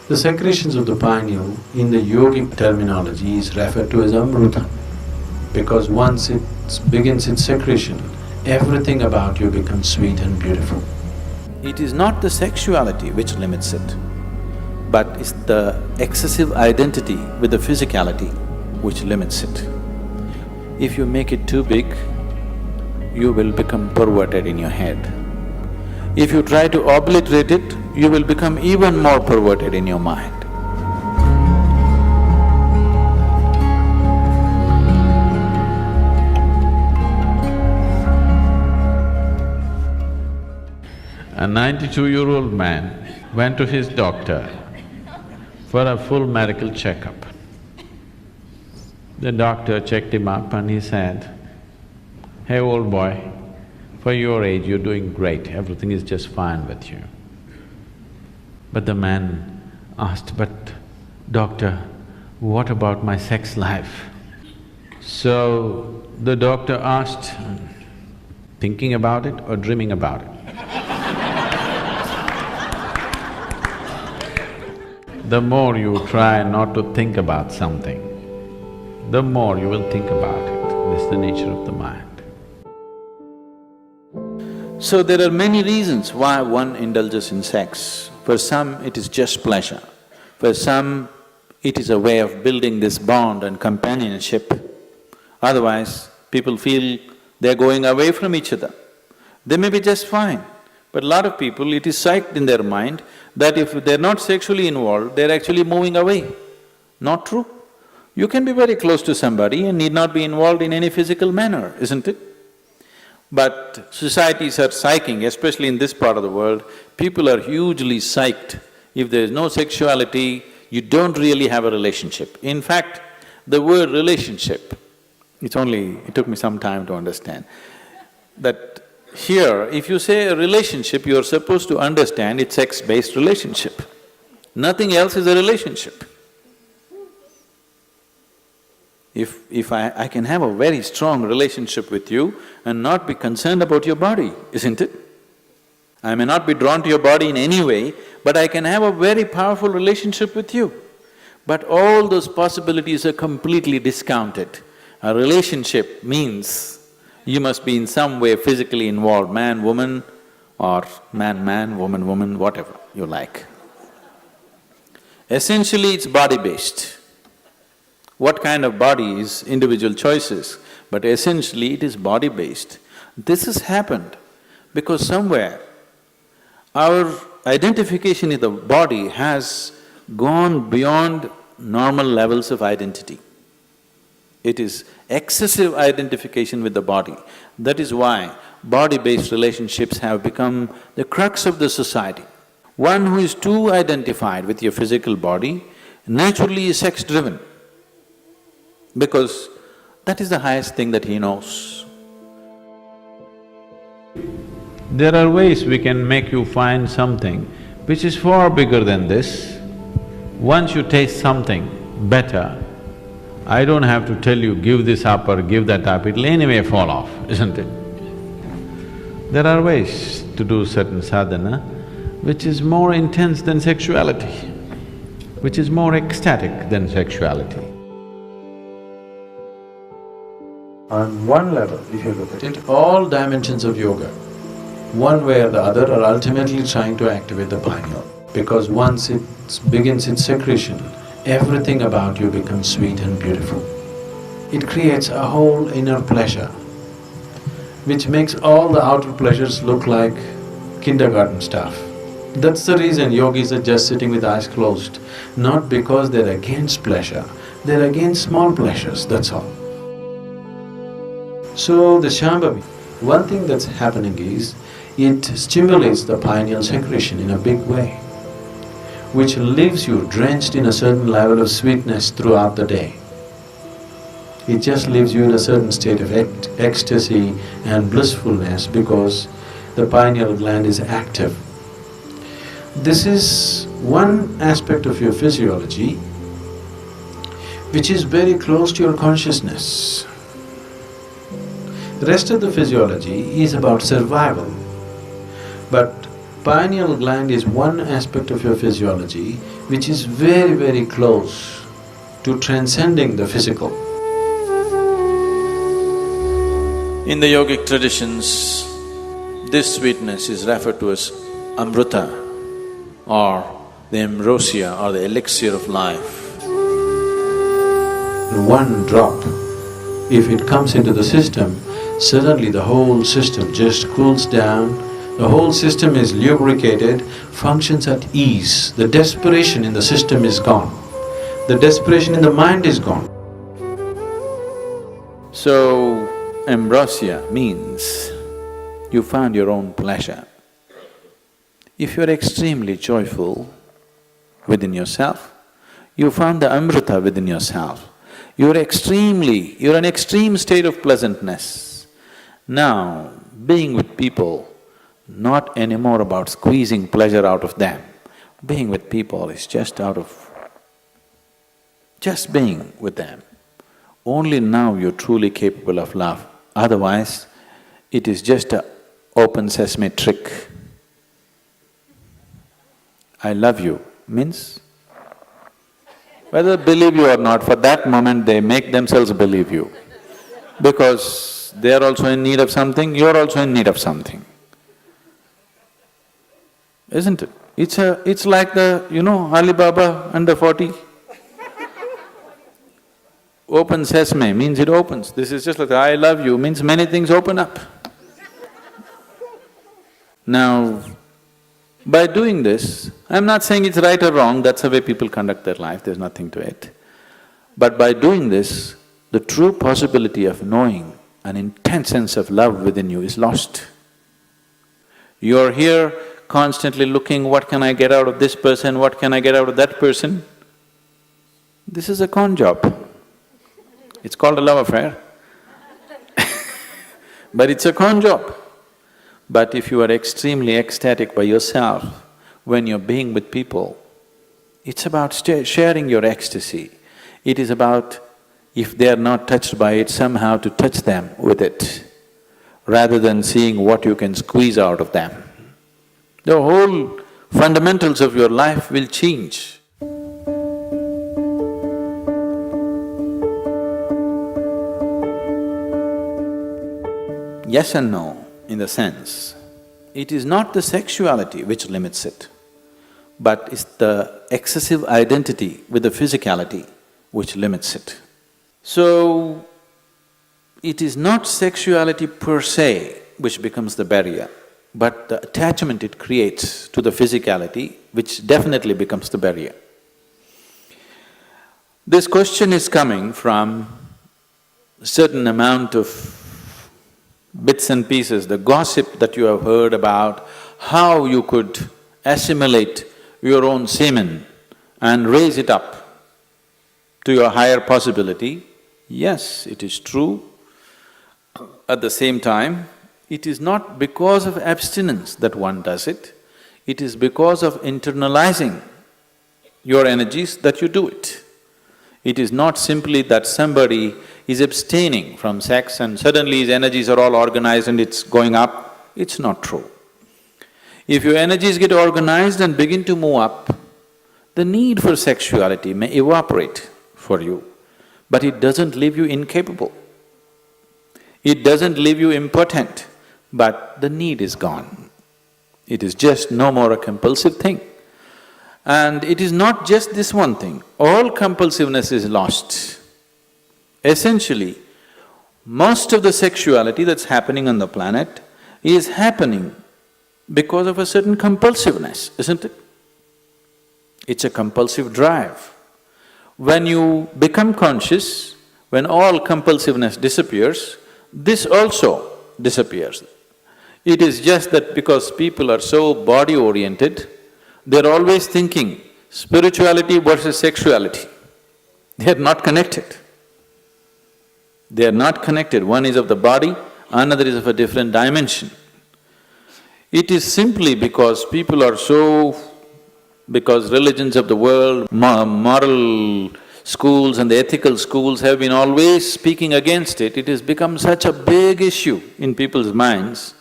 The secretions of the pineal in the yogic terminology is referred to as amruta, because once it begins its secretion, everything about you becomes sweet and beautiful. It is not the sexuality which limits it, but it's the excessive identity with the physicality which limits it. If you make it too big, you will become perverted in your head. If you try to obliterate it, you will become even more perverted in your mind. A 92-year-old man went to his doctor for a full medical checkup. The doctor checked him up and he said, "Hey, old boy, for your age you're doing great, everything is just fine with you." But the man asked, "But doctor, what about my sex life?" So the doctor asked, "Thinking about it or dreaming about it?" The more you try not to think about something, the more you will think about it. This is the nature of the mind. So there are many reasons why one indulges in sex. For some, it is just pleasure. For some, it is a way of building this bond and companionship. Otherwise, people feel they're going away from each other. They may be just fine, but a lot of people, it is psyched in their mind that if they're not sexually involved, they're actually moving away. Not true. You can be very close to somebody and need not be involved in any physical manner, isn't it? But societies are psyching, especially in this part of the world, people are hugely psyched. If there's no sexuality, you don't really have a relationship. In fact, the word relationship, it took me some time to understand, that here, if you say a relationship, you're supposed to understand it's sex-based relationship. Nothing else is a relationship. If I can have a very strong relationship with you and not be concerned about your body, isn't it? I may not be drawn to your body in any way, but I can have a very powerful relationship with you. But all those possibilities are completely discounted. A relationship means you must be in some way physically involved, man, woman, or man, woman, woman, whatever you like. Essentially, it's body-based. What kind of body is individual choices, but essentially it is body-based. This has happened because somewhere our identification in the body has gone beyond normal levels of identity. It is excessive identification with the body. That is why body-based relationships have become the crux of the society. One who is too identified with your physical body naturally is sex-driven, because that is the highest thing that he knows. There are ways we can make you find something which is far bigger than this. Once you taste something better, I don't have to tell you, give this up or give that up, it'll anyway fall off, isn't it? There are ways to do certain sadhana which is more intense than sexuality, which is more ecstatic than sexuality. On one level, if you look at it, all dimensions of yoga, one way or the other, are ultimately trying to activate the pineal. Because once it begins its secretion, everything about you becomes sweet and beautiful. It creates a whole inner pleasure, which makes all the outer pleasures look like kindergarten stuff. That's the reason yogis are just sitting with eyes closed, not because they're against pleasure, they're against small pleasures, that's all. So the Shambhavi, one thing that's happening is, it stimulates the pineal secretion in a big way, which leaves you drenched in a certain level of sweetness throughout the day. It just leaves you in a certain state of ecstasy and blissfulness because the pineal gland is active. This is one aspect of your physiology which is very close to your consciousness. The rest of the physiology is about survival. But pineal gland is one aspect of your physiology which is very, very close to transcending the physical. In the yogic traditions, this sweetness is referred to as amrita or the ambrosia or the elixir of life. One drop, if it comes into the system, suddenly the whole system just cools down, the whole system is lubricated, functions at ease, the desperation in the system is gone, the desperation in the mind is gone. So, ambrosia means you found your own pleasure. If you're extremely joyful within yourself, you found the amrita within yourself. You're an extreme state of pleasantness. Now, being with people, not anymore about squeezing pleasure out of them. Being with people is just being with them. Only now you're truly capable of love. Otherwise, it is just a open sesame trick. I love you means, whether believe you or not, for that moment they make themselves believe you. Because they are also in need of something, you're also in need of something. Isn't it? It's like the, Alibaba under 40. Open sesame means it opens. This is just like the I love you means many things open up. Now, by doing this, I'm not saying it's right or wrong, that's the way people conduct their life, there's nothing to it. But by doing this, the true possibility of knowing an intense sense of love within you is lost. You're here constantly looking, what can I get out of this person, what can I get out of that person? This is a con job. It's called a love affair but it's a con job. But if you are extremely ecstatic by yourself, when you're being with people, it's about sharing your ecstasy. It is about, if they are not touched by it, somehow to touch them with it, rather than seeing what you can squeeze out of them. The whole fundamentals of your life will change. Yes and no. In the sense, it is not the sexuality which limits it, but it's the excessive identity with the physicality which limits it. So, it is not sexuality per se which becomes the barrier, but the attachment it creates to the physicality which definitely becomes the barrier. This question is coming from a certain amount of bits and pieces, the gossip that you have heard about how you could assimilate your own semen and raise it up to your higher possibility. Yes, it is true. At the same time, it is not because of abstinence that one does it, it is because of internalizing your energies that you do it. It is not simply that somebody is abstaining from sex and suddenly his energies are all organized and it's going up. It's not true. If your energies get organized and begin to move up, the need for sexuality may evaporate for you, but it doesn't leave you incapable. It doesn't leave you impotent, but the need is gone. It is just no more a compulsive thing. And it is not just this one thing, all compulsiveness is lost. Essentially, most of the sexuality that's happening on the planet is happening because of a certain compulsiveness, isn't it? It's a compulsive drive. When you become conscious, when all compulsiveness disappears, this also disappears. It is just that because people are so body-oriented, they're always thinking spirituality versus sexuality. They are not connected. They are not connected. One is of the body, another is of a different dimension. It is simply because people are so… because religions of the world, moral schools and the ethical schools have been always speaking against it, it has become such a big issue in people's minds.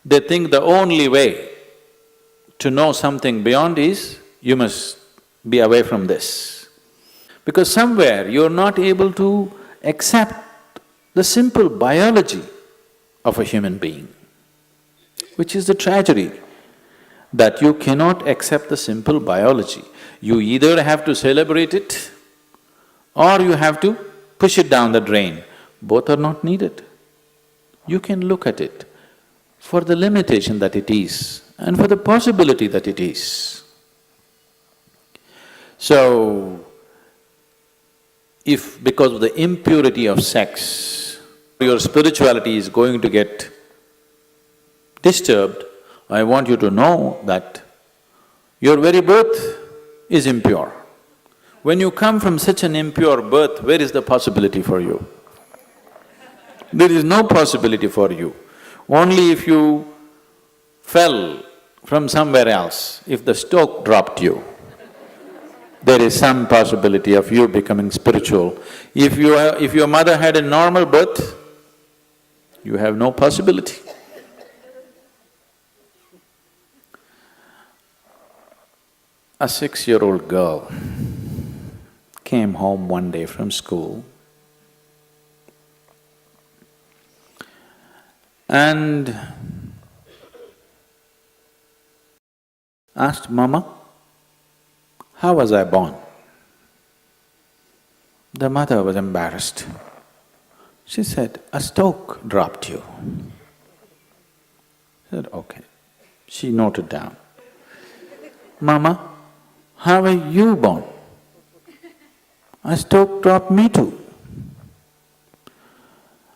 They think the only way to know something beyond is, you must be away from this. Because somewhere you're not able to accept the simple biology of a human being, which is the tragedy, that you cannot accept the simple biology. You either have to celebrate it or you have to push it down the drain. Both are not needed. You can look at it for the limitation that it is and for the possibility that it is. So, if because of the impurity of sex, your spirituality is going to get disturbed, I want you to know that your very birth is impure. When you come from such an impure birth, where is the possibility for you? There is no possibility for you. Only if you fell from somewhere else, if the stoke dropped you, there is some possibility of you becoming spiritual. If your mother had a normal birth, you have no possibility. A 6-year-old girl came home one day from school and asked, "Mama, how was I born?" The mother was embarrassed. She said, "A stoke dropped you." She said, "Okay." She noted down. "Mama, how were you born?" "A stoke dropped me too."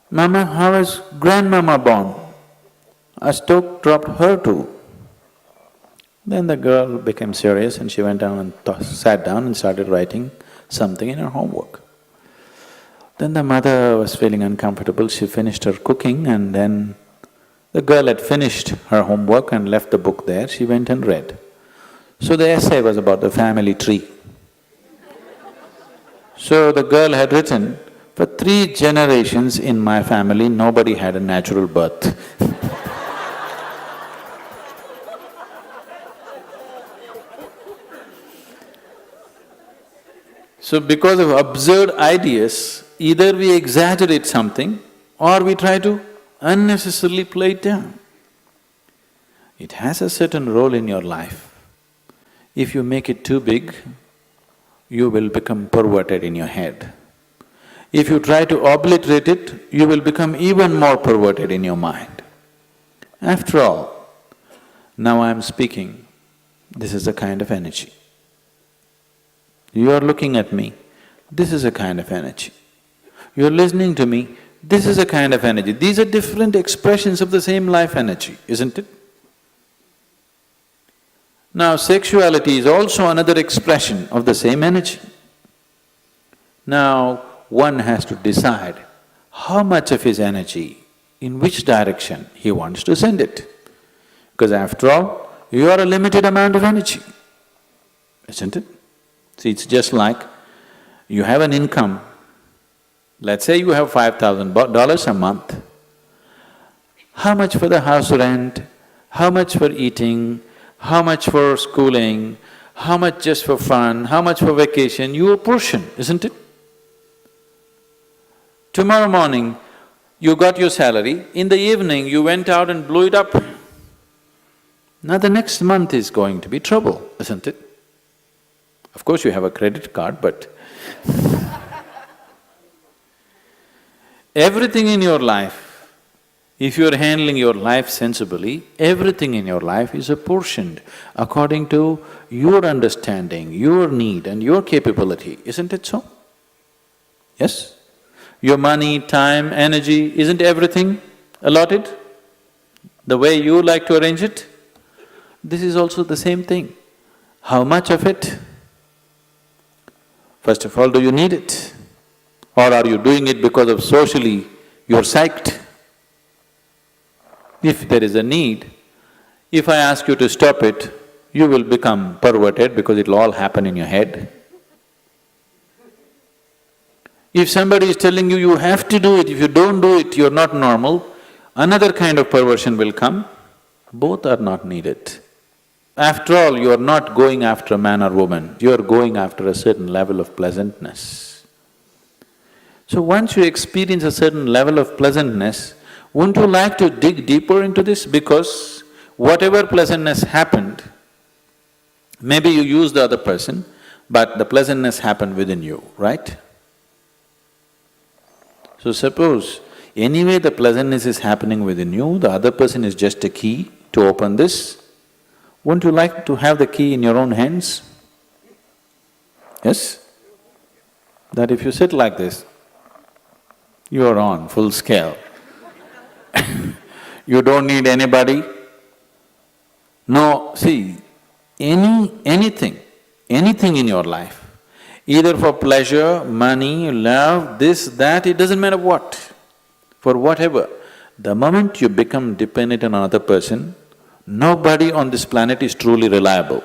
"Mama, how was grandmama born?" "A stoke dropped her too." Then the girl became serious and she went down and sat down and started writing something in her homework. Then the mother was feeling uncomfortable, she finished her cooking and then the girl had finished her homework and left the book there, she went and read. So the essay was about the family tree. So the girl had written, "For 3 generations in my family, nobody had a natural birth." So because of absurd ideas, either we exaggerate something or we try to unnecessarily play it down. It has a certain role in your life. If you make it too big, you will become perverted in your head. If you try to obliterate it, you will become even more perverted in your mind. After all, now I am speaking, this is a kind of energy. You are looking at me, this is a kind of energy. You are listening to me, this is a kind of energy. These are different expressions of the same life energy, isn't it? Now, sexuality is also another expression of the same energy. Now, one has to decide how much of his energy, in which direction he wants to send it. Because after all, you are a limited amount of energy, isn't it? See, it's just like you have an income, let's say you have $5,000 a month. How much for the house rent, how much for eating, how much for schooling, how much just for fun, how much for vacation, your portion, isn't it? Tomorrow morning, you got your salary, in the evening you went out and blew it up. Now the next month is going to be trouble, isn't it? Of course you have a credit card, but everything in your life, if you're handling your life sensibly, everything in your life is apportioned according to your understanding, your need and your capability, isn't it so? Yes? Your money, time, energy, isn't everything allotted the way you like to arrange it? This is also the same thing. How much of it? First of all, do you need it? Or are you doing it because of socially you're psyched? If there is a need, if I ask you to stop it, you will become perverted because it'll all happen in your head. If somebody is telling you, you have to do it, if you don't do it, you're not normal, another kind of perversion will come. Both are not needed. After all, you are not going after a man or woman, you are going after a certain level of pleasantness. So once you experience a certain level of pleasantness, wouldn't you like to dig deeper into this? Because whatever pleasantness happened, maybe you used the other person, but the pleasantness happened within you, right? So suppose anyway the pleasantness is happening within you, the other person is just a key to open this, wouldn't you like to have the key in your own hands? Yes? That if you sit like this, you are on full scale. You don't need anybody. No, see, anything in your life, either for pleasure, money, love, this, that, it doesn't matter what, for whatever, the moment you become dependent on another person, nobody on this planet is truly reliable,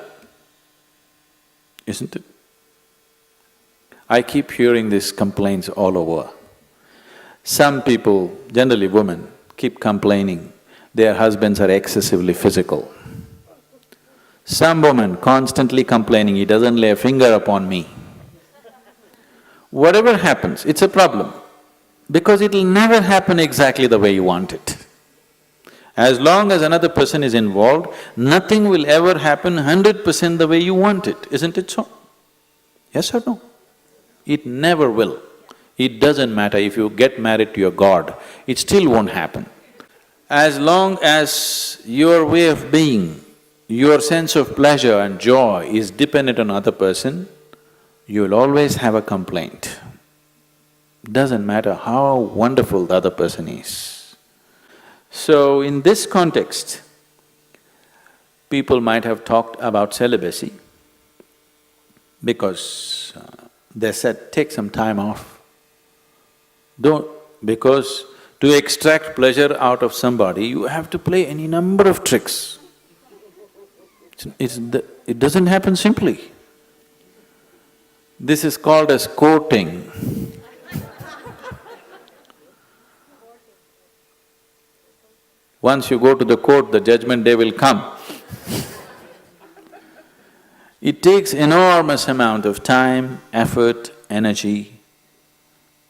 isn't it? I keep hearing these complaints all over. Some people, generally women, keep complaining their husbands are excessively physical. Some woman constantly complaining, he doesn't lay a finger upon me. Whatever happens, it's a problem, because it'll never happen exactly the way you want it. As long as another person is involved, nothing will ever happen 100% the way you want it, isn't it so? Yes or no? It never will. It doesn't matter if you get married to your god, it still won't happen. As long as your way of being, your sense of pleasure and joy is dependent on another person, you will always have a complaint. Doesn't matter how wonderful the other person is. So in this context, people might have talked about celibacy because they said, take some time off. Because to extract pleasure out of somebody, you have to play any number of tricks. It doesn't happen simply. This is called as courting. Once you go to the court, the judgment day will come. It takes enormous amount of time, effort, energy,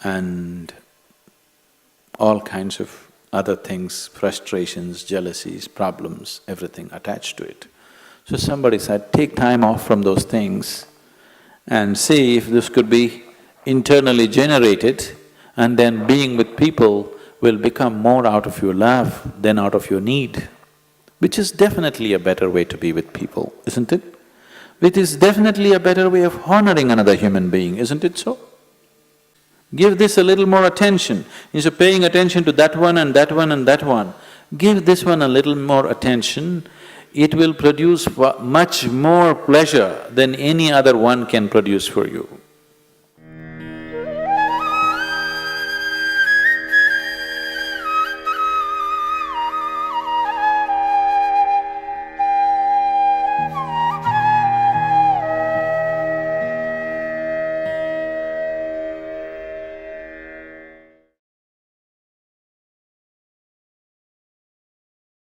and all kinds of other things, frustrations, jealousies, problems, everything attached to it. So somebody said, take time off from those things and see if this could be internally generated, and then being with people will become more out of your love than out of your need, which is definitely a better way to be with people, isn't it? It is definitely a better way of honoring another human being, isn't it so? Give this a little more attention. Instead of paying attention to that one and that one and that one, give this one a little more attention. It will produce much more pleasure than any other one can produce for you.